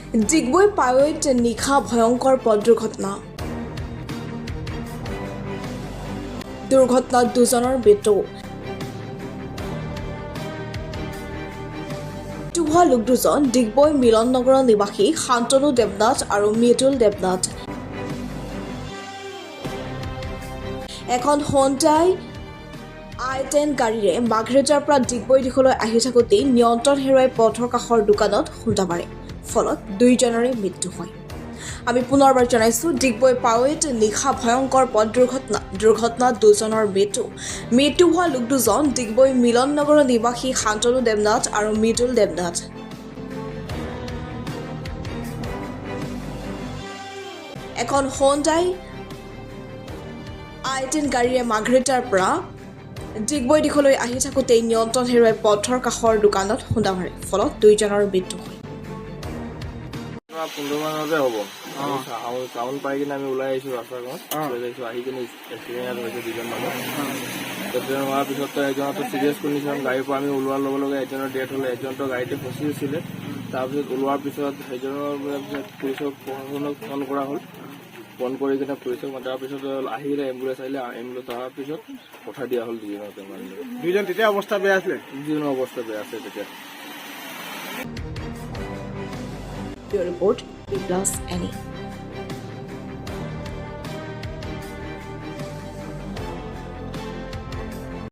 ডিগবৈ পাৱৈত নিশা ভয়ংকৰ পথ দুৰ্ঘটনাত দুজনৰ মৃত্যু। মৃত্যু হোৱা লোক দুজন ডিগবৈ মিলন নগৰৰ নিবাসী শান্তনু দেৱনাথ আৰু মৃদুল দেৱনাথ। এখন হোণ্ডাই i10 গাড়ীৰে মাৰ্ঘেৰিটাৰ পৰা ডিগবৈ দিশলৈ আহি থাকোঁতেই নিয়ন্ত্ৰণ হেৰুৱাই পথৰ কাষৰ দোকানত খুন্দা মাৰে, ফলত দুয়োজনৰে মৃত্যু হয়। আমি পুনৰবাৰ জনাইছোঁ, ডিগবৈ পাৱৈত নিশা ভয়ংকৰ পথ দুৰ্ঘটনাত দুজনৰ মৃত্যু হোৱা লোক দুজন ডিগবৈ মিলন নগৰৰ নিবাসী শান্তনু দেৱনাথ আৰু মৃদুল দেৱনাথ। এখন হোণ্ডাই i10 গাড়ীৰে মাৰ্ঘেৰিটাৰ পৰা ডিগবৈ দিশলৈ আহি থাকোঁতেই নিয়ন্ত্ৰণ হেৰুৱাই পথৰ কাষৰ দোকানত খুন্দা মাৰে, ফলত দুয়োজনৰ মৃত্যু হয়। 15 মানতে হ'ব। টাউন পাই কিনে আমি ওলাই আহিছোঁ ৰাস্তাখনত, আহি কিনে এক্সিডেণ্ট হৈছে দুজন মানুহ। এক্সিডেণ্ট হোৱাৰ পিছত এজনতো চিৰিয়াছ কণ্ডিশ্যন, গাড়ীৰ পৰা আমি ওলোৱাৰ লগে লগে এজনৰ ডেথ হ'লে, এজনতো গাড়ীতে ফচি হৈছিলে। তাৰপিছত ওলোৱাৰ পিছত সেইজনৰ পুলিচক প্ৰশাসনক ফোন কৰা হ'ল। ফোন কৰি কিনে পুলিচক মাতাৰ পিছত আহিলে, এম্বুলেঞ্চ আহিলে, এম্বুলেঞ্চ অহাৰ পিছত পঠাই দিয়া হ'ল দুজনকে। দুইজন তেতিয়া অৱস্থা বেয়া আছিলে? দুজনৰ অৱস্থা বেয়া আছে তেতিয়া। Report, A+NE.